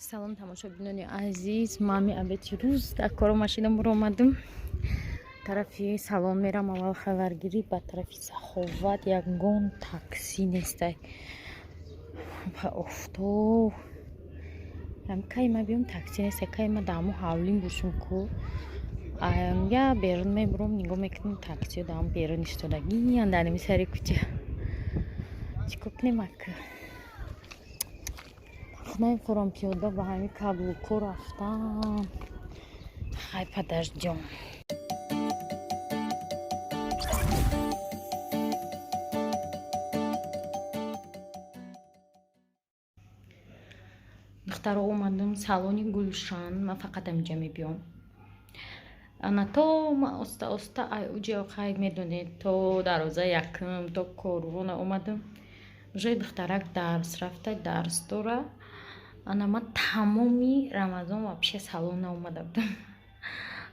салом тамошобинони азиз, ман меабети рӯз дар кора машинамро омадам. Тарафи салон мерам аввал хабаргирӣ, ба тарафи саховат ягон такси нестай. Ба офтоб кай ма биём такси нестай, кай ма дамо ҳавлин бошум ку я берун мебурам, нигоҳ мекунам таксиё дамо берун истодагиян дар ними сари кӯча. чикор кунем ака? Намехӯрам пиёда ба ҳамин каблуко рафтам. Хай падарҷон. духтаро омадам салони Гулшан. Ман фақат аминҷа мебиём. ана то ман оста оста уҷоқай медонед, то дароза якм, то корвона омадам. ҷои духтарак дарс рафта, дарс дора. ана ман тамоми рамазон вообще салон наомада будам.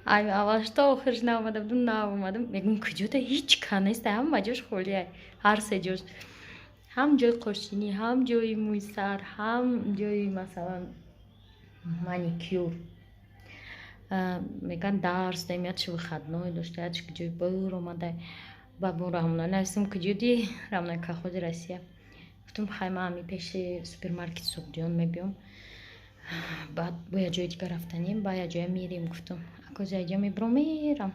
аввалш то охирш наомада будам, наомадам. мегӯм куҷода ҳеч ка неста, ҳама ҷош холия, ҳар се ҷош. ҳам ҷои қошинӣ, ҳам ҷои мӯи сар, ҳам ҷои масалан маникюр. меган дарс дем ядши выходной дошта, ядши куҷои бир омада. ба бо рамона нависам куҷоди рамонаи колхози Россия. гуфтам хай ман ҳамин пеши супермаркет Суғдиён мебиём. баъд бо як ҷои дигар рафтанем, ба як ҷоя мерем. гуфтам акози аҷа мебиром, мерам.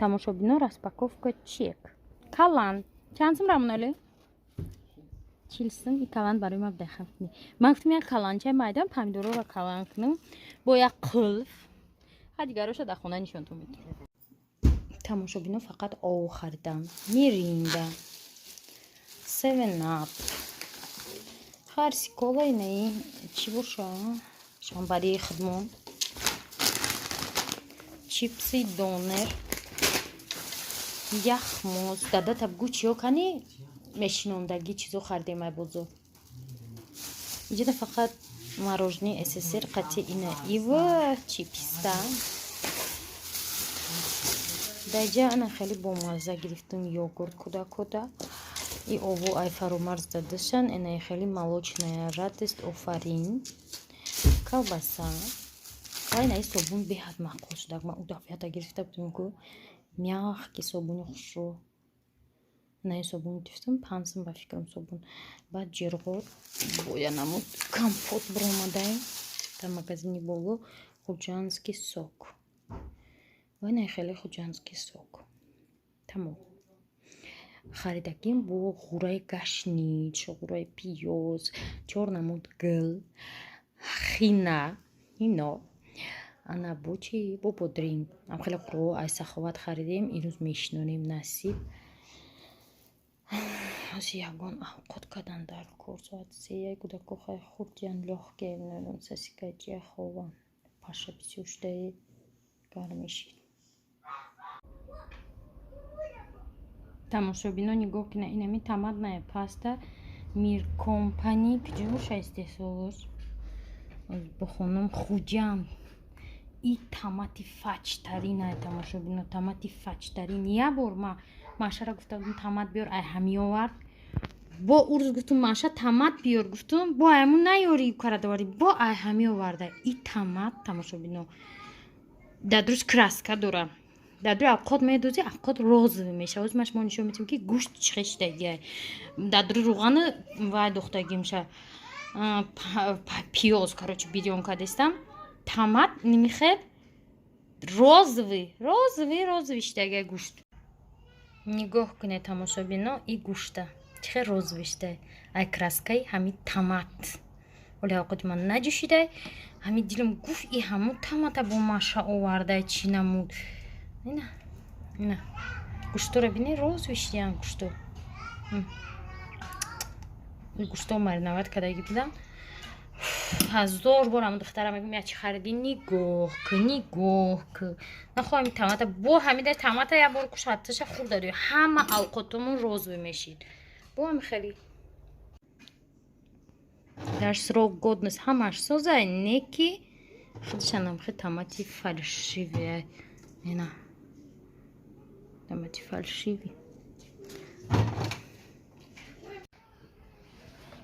тамошобино распаковка чек. калан чанд сум рамонали? 40 сум. ин калан барои ман бехам кунӣ. ман гуфтам як каланчаи майда помидорро калан кунам бо як қулф. ҳа дигароша дар хона нишонтон метавонам. тамошобино фақат ов харидам. миринда, 7 up, харси кола инаи чӣ боша? шамбарии хидмон, чипси донер, яхмоз. дадата бигӯ чиё кани мешинондагӣ чизо харидем ай бозор. иҷода фақат мороженое СССР қати ина ива чипста. даҷа ана хеле бомазза гирифтам йогурт куда. и ову ай фаромарз дадашан, инаи хеле молочная радость, офарин, колбаса. ва инаи собун беҳад мақбул шуда. ман у дафъата гирифта будам ку мягкий собуни хушро. инаи собун гирифтам, 5 сум ба фикрам собун. баъд ҷирғот бо янамуд компот биромадаем дар магазини боло. хуҷанский сок. ва инаи хеле хуҷанский сок. тамом. харидагим бо ғураи гашнид, шоғураи пиёз, 4 намуд гил, хина, ино. ана бо чи бо бодринг. ам хеле қурғо ай саховат харидем. ирӯз мешинонем насиб. ҳози ягон авқот кадан дар кор соат 3 кудако хай хурдян лёгкие сасикаҷия хован паша бисёр шудаи гармишид. тамошобино нигоҳ кина инами томатная паста мир компани куҷо боша истеҳсолш бо хонам хуҷанд. и томати фачтарин ай тамошобино, томати фачтарин. як бор машара гуфта будам томат биёр, ай ҳами овард. бо урз гуфтам маша томат биёр, гуфтам бо аймун наёри карадавари, бо ай ҳами оварда. и томат тамошобино дадруш краска дора. дадруи авқот медози, авқот розовый меша. озмаш мо нишон метем ки гӯшт чихештагия. дадруи руғани вай дохтагим ша пиёз короче бирён кадестам. томат нимихед розовый штагия гӯшт. нигоҳ кунед тамошобино и гӯшта чихе розовый штай. ай краскаи ҳами томат. оли авқоти ман наҷӯшидай. ҳами дилам гуфт и ҳамон томата бо маша овардай чӣ намуд. ина гӯштора бинед розовый шиян гӯшто. гӯшто мариноват кардагӣ будам. 1000 бор ҳамн духтара мегӯм я чӣ харидӣ, нигоҳ кун. нахоҳам томата бо ҳамида томата як бор кушатташа хурдаду ҳама авқотумон розовый мешид. бо ҳами хеле дар срок годность ҳамаш созай неки худшанам хе томати фальшивия. ина томати фальшиви.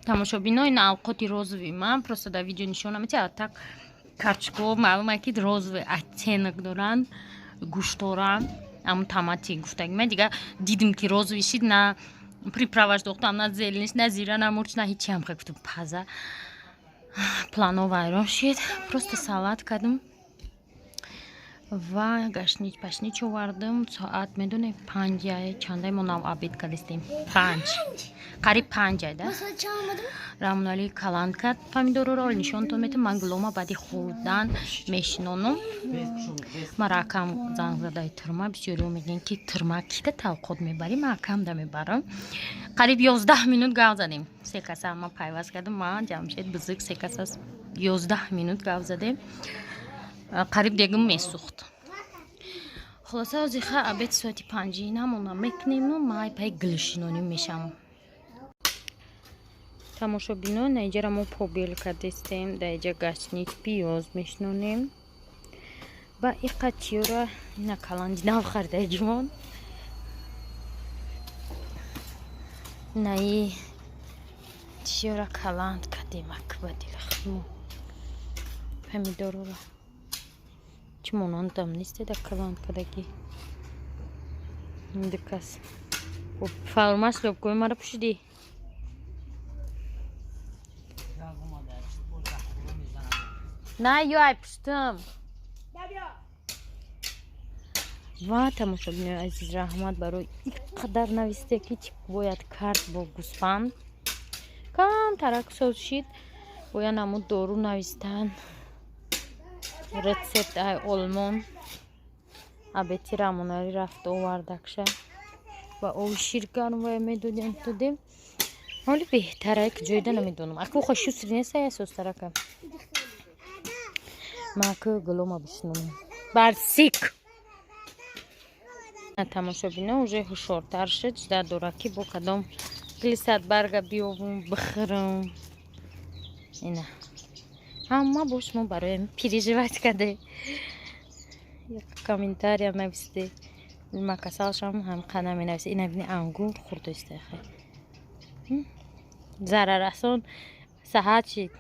тамошобинои навқоти розови ман просто дар видео нишона метиҳад так качко маълуме ки розови оттенок доранд гӯшт доранд амн томати гуфтагима дигар дидим ки розови шид на приправаш дохтам на зелениш на зира на мурч на ҳичиам гуфтам паза плано вайрон шид просто салат кардам ва гашнич пашнич овардам соат медоне 5 чандай мо нам обед кардистем 5 қариб 5 да рамнали каланд кард помидороро нишонтон метам ман гулома баъди хӯрдан мешинонам ма ракам занг задаи тирма бисёриҳо мегӯянд ки тирма кида тавқот мебарӣ ман камда мебарам қариб 11 минут гав задем се каса ман пайваст кардам ман ҷамшед бузург се каса 11 минут гав задем қариб дегим месӯхт хулоса озиха обед соати 5 намона мекунем май пай гулшинонӣ мешам тамошобинон наиҷара мо побел кардистем даиҷа гашнич пиёз мешинонем ва иқатиёра ина каланди нав хардаи ҷувон наи тиёра каланд кардем акбадилахмо помидорро чимонандам нестеда каланд кардаги дикас фармаш лёбкои мара пушиди на ёй пуштам ва тамошобинои азиз раҳмат барои ин қадар нависте ки чӣ бояд кард бо гӯспанд кам тараксоз шид бояд намуд дору навистан рецепт ай олмон абети рамонари рафта овардакша ва ови ширгарм вая медодем ҳоли беҳтарае ки ҷойда намедонам аку хошусри несая состарака маку гулома бишнонем барсик тамошобино уже ҳушёртар шуд жда дора ки бо кадом глисат барга биёвум бихӯрам ина ҳама бош мо бароям переживать карде як комментариям нависте макасалшам ҳамқа наменависе ина бини ангур хурдоистахе зараррасон саҳат шид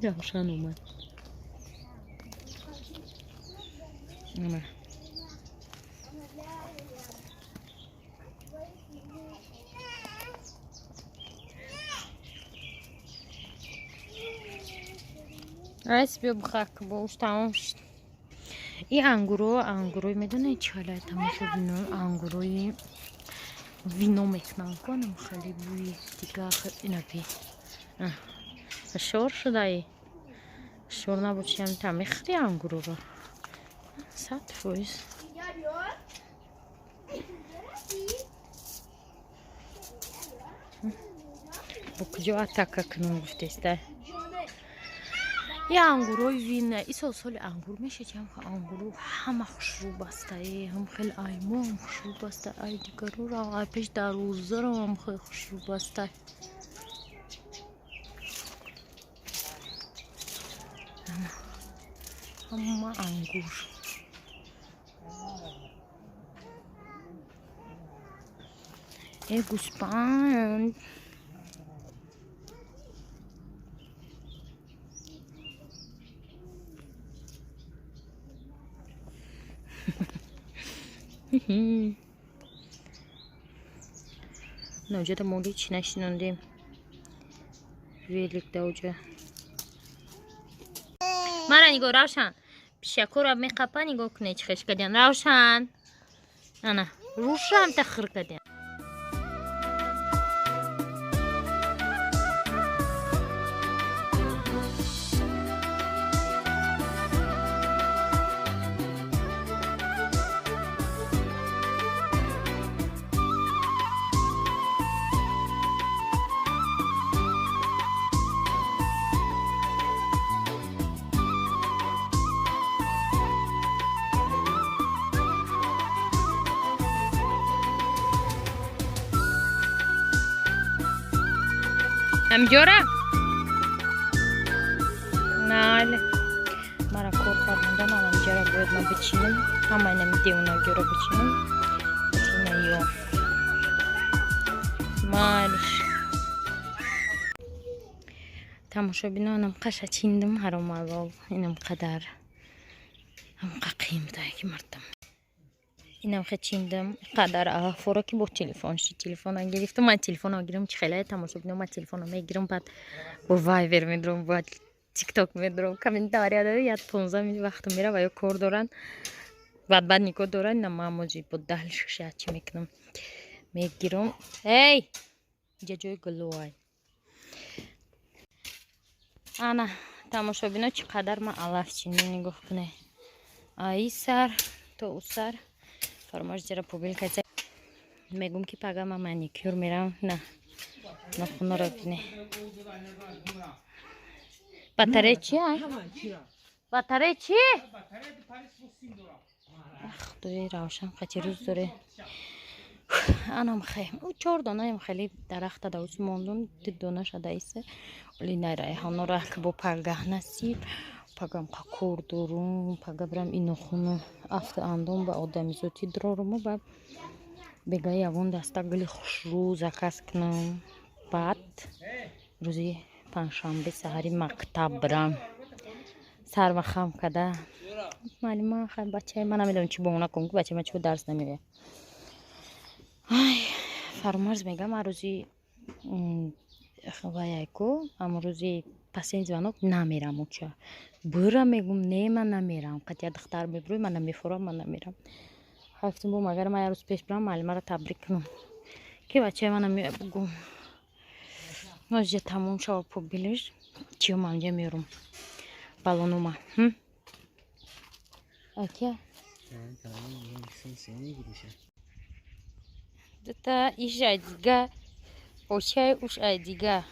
равшан омад айс биё бихак бош тамом шуд ин ангурои медонед чалай тамошобино ангурои вино мехунанд конам хеле бӯи дигар инаби шор шудаи шор набошам та мехӯри ангуроро 100%. бо куҷо атака кунум гуфтеста я ангурои вина исол соли ангур мешачам ангуру ҳама хушрӯб астае ҳам хел аймо ҳам хушрӯб аста ай дигароро ай пеш дар рӯзаро ҳам хел хушрӯб аста ҳама ангур е гӯспанд ноҷада моли чӣ нашинондем велик даоҷа мара нигоҳ равшан пишакора меқапа нигоҳ куне чӣ хеш кардиан равшан ана рӯшам тахир кардиан амҷора بله مرا کار فرمودن الان جرا باید من بچینم همه نمیده اونا گره بچینم اینه یا مالش تماشا بینانم قشا چیندم حرام الله اینم قدر هم قیمته که مردم اینم خیلی چیندم قدر افورا که با تلفن گرفتم من تلفن گیرم چه خیلی تماشا بینم من تلفن میگیرم بعد با وایبر میدرم با تیک تاک میدرم کامنتاری داره یاد 15 منت وقت میره و یا کار دارن بعد نیکو دارن نه من موجی با دل شیشه چی میکنم میگیرم هی اینجا جای گلوای انا تماشا بینا چقدر من علف چینی نگاه کنه ای سر تو او سر فرماش جرا پوبیل کچه میگم که پگه من مانیکیور میرم نه خونه را کنه بطره چی های؟ بطره چی؟ خدای روشن قچه روز داره انم خیلی او 4 دانه هم خیلی درخت داوس موندون 2 دانه شده ایسه ولی نه ریحانه را که با پگه نصیب پگم کور دارم پگه برم اینو خونه افت اندام به آدمی زوتی درارم و بگه یوان دسته گلی خوش روز کس کنم بعد روزی پنجشنبه سحری مکتب برم سر و خم کده معلومه خیلی بچه من نمیدونم چی با اونا کنم که بچه من چه درس نمیره فرمارز میگم روزی خواهیکو اما روزی پس این زبانو نمیرم اوچه برم میگم نه من نمیرم قطعا دختر ببروی من نمیفورم من نمیرم هفتم بو مگر من یه روز پیش برم معلمه را تبریک کنم که بچه من بگم نوزی تموم شو پو بیلش چیو منجه میرم بالونو ما اوکی ده iş aydiga o şey uş aydiga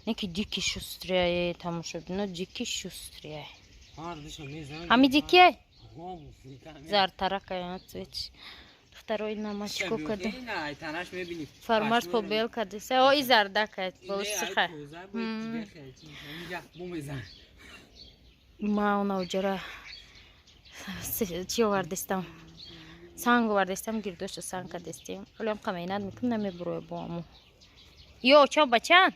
ne ki diki şustriye tamoşabino diki şustriye hami diki zar taraka yanıt второй намачку кады фармарс побел кады се о изарда кад болсиха ма она уҷара чио вардистам санг вардистам гирдоша санг кадистем олям камайнат микум намебуроя бо аму ё чо бачан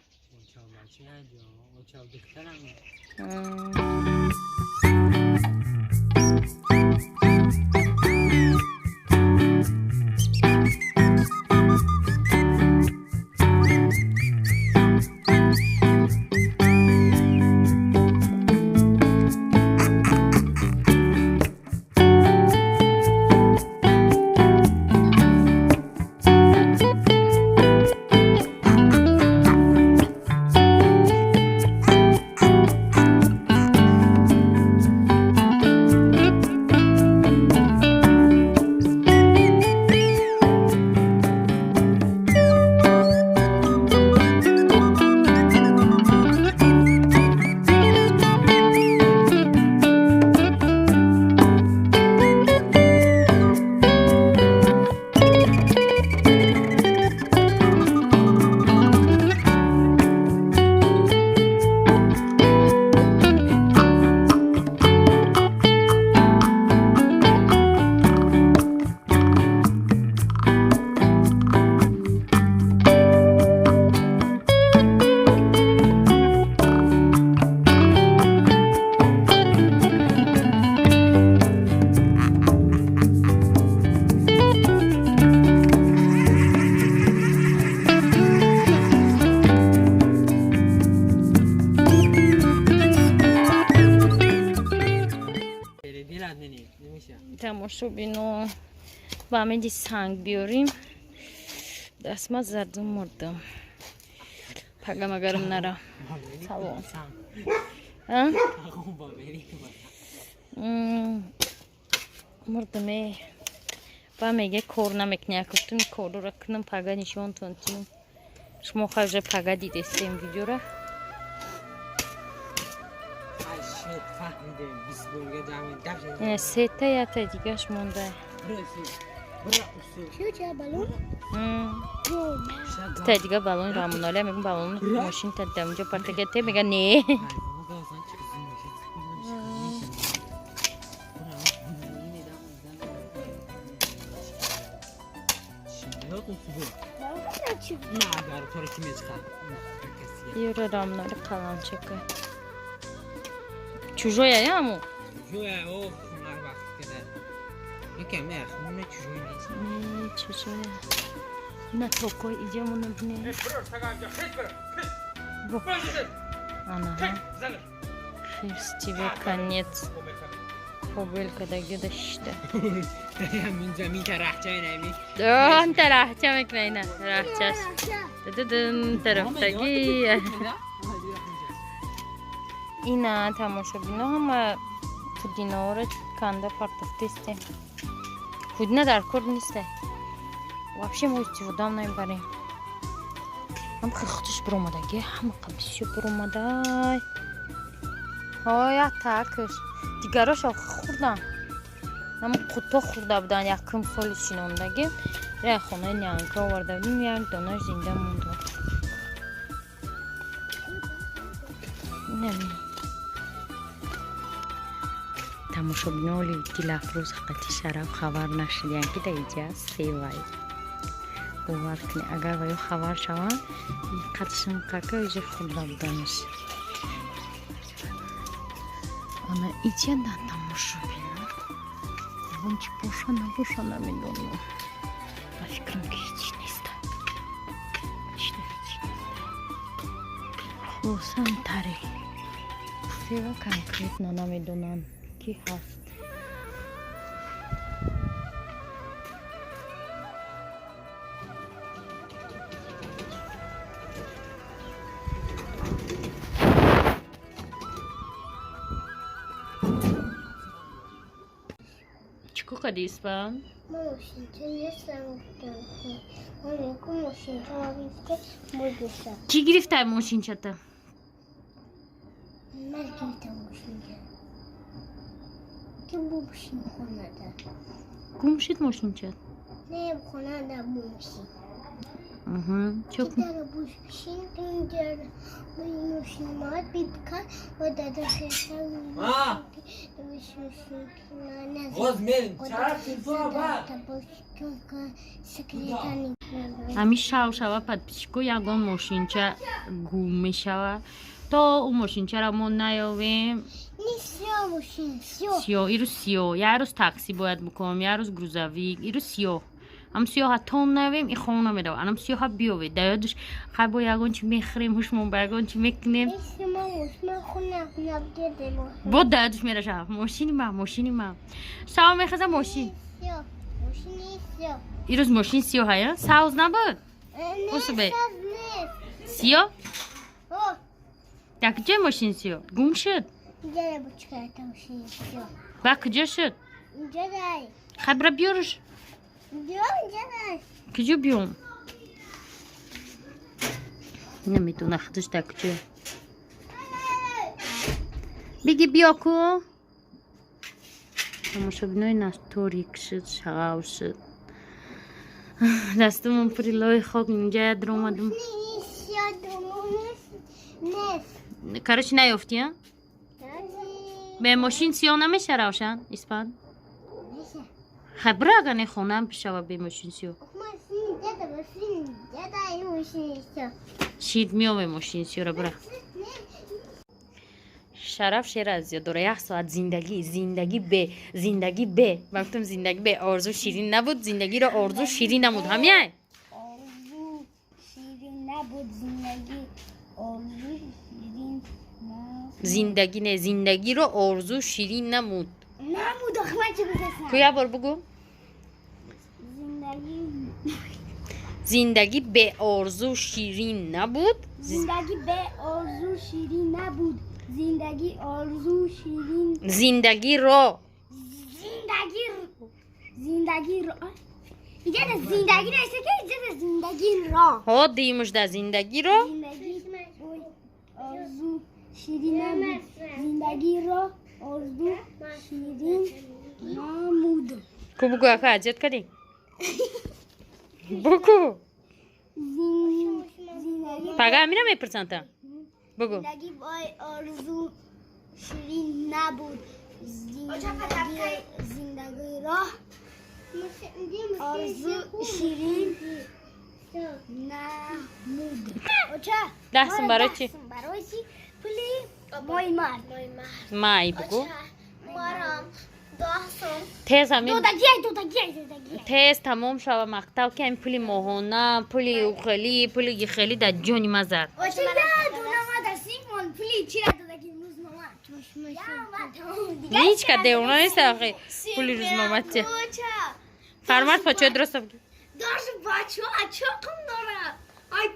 تماشا بینو با همه دی سنگ بیاریم دست ما زردم مردم پگم اگرم نرم سلام مردم با میگه کار نمیکنی کفتون کار رو کنم پگه نشون تونتیم شما خرج پگه دیدستیم ویدیو را اینه سه تا یا تا دیگهش مونده تا دیگه بالون راموناله میگم بالون ماشین تا دمجا پرتگته میگه نه نه برای تو رو کی میخواد یه رامناری قلم چکه چوجویا یا همون جویا او خونر وقت کده یکم نه خونه چجوری نیست نه چوجویا نه توکوی اینجا مونو بینه Ага. Ферстиве конец. Побелька дойдет işte. اینجا می ترحچه نمی Dön tarafça mekleyine. Tarafças. Dıdıdım taraftaki. Ina تماشا بینا همه پودینا رو کنده پرتفته است. پودینا در کرد نیسته. Вообще мы استفادام نمیبریم. هم خختش برامدگی هم قبیسیو برامدای. های تاکش. دیگراش آخه خوردن. هم قطع خورده بودن یکم سال شینوندگی. رای خونه نیانکا آورده بودیم یک دانش زنده مونده. نمی. تماشا بینالی دیل افروز حقیقتی شرف خبر نشدیم که در اینجا سیوای. باور کنی اگر ویو خبر شوند قدشن قاقه ایجا خورده بودنش. اما اینجا دن تماشا بینم. اون چی باشا نمیدونم. فکرم که هیچی نیست. هیچی نیست. خصوصا تری. سیوا کنکریت نمیدونم کی هست. Чего кадис пан? Чи грифтай мошинчата? من گرفتم ماشینجا که بومشین خونه ده گمشید ماشینچت؟ نه خونه ده بومشین چه که در بوش بشین اینجا این ماشین ماد بیبکن و داده خیستم دوش ماشین که باز میریم چرا همی شوا پد پیشکو یگان ماشینچه گم میشوه تا اون ماشینچه را ما نیاویم نیست ماشین سیاه ایرو سیاه یه روز تاکسی باید بکنم یه روز گروزاویک ایرو سیاه هم سیاه ها تون نیاویم این خونه میدو انم سیاه ها بیاوید دیادش خیلی با یگان چی میخریم هشمون با یگان چی میکنیم نیست ما خونه نبگیده با دیادش میره شب ماشینی ما شما میخوازم ماشین ماشین نیست ایروز ماشین سیاه های ساوز نبود نه سیاه در کجای ماشین سیاه گم شد اینجا بود چکارتا ماشین سیاه با کجا شد اینجا دای خبر بیارش اینجا دای کجا بیام نمیدونم خودش در کجا بگی بیا کو تماشا بینای نستوریک شد شغاو شد دستمون پری لای خاک اینجا در اومدم کارش نیافتی ها؟ به ماشین سیاه نمیشه روشن اسپان خبره اگر نخونم پیشوا به ماشین سیاه شید میام به ماشین سیاه رو برا شرف شیر از یاد داره یک ساعت زندگی به وقتم زندگی به آرزو شیرین نبود زندگی را آرزو شیرین نمود همیه آرزو شیرین نبود زندگی را آرزو شیرین نمود آخه من چه بزنم کویا بار بگو زندگی به آرزو شیرین نبود زندگی را اینجا ده زندگی نشته که اینجا ده زندگی را ها دیمش در زندگی را آرزو شیرین نبود زندگی را آرزو شیرین نمود کو بگو اکا عجت کردی بگو پاگه امیره میپرسن تا بگو زندگی بای آرزو شیرین نبود زندگی را آرزو شیرین نمود اوچه 10 سوم برای چی؟ برای چی؟ پولی مای مرد مای بگو مارم 10 سوم تیز همین دو تیز تمام شو مقطع که این پولی ماهانه پولی اوخلی پولی خیلی در جونی مزد اوچه یا دونه ما دستیم پولی چی را دادگی روز مامان هیچ که دیونا نیست آخه پولی روز مامت چه فرمت پاچه درست بگی داشت بچه ها چاقم داره ای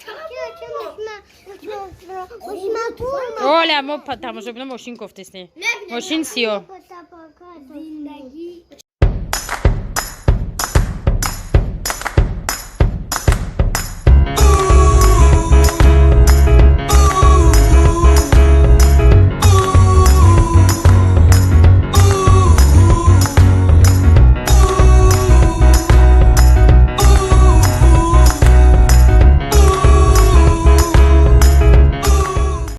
اولی اما تماشا بینه ماشین گفتیستی ماشین سیاه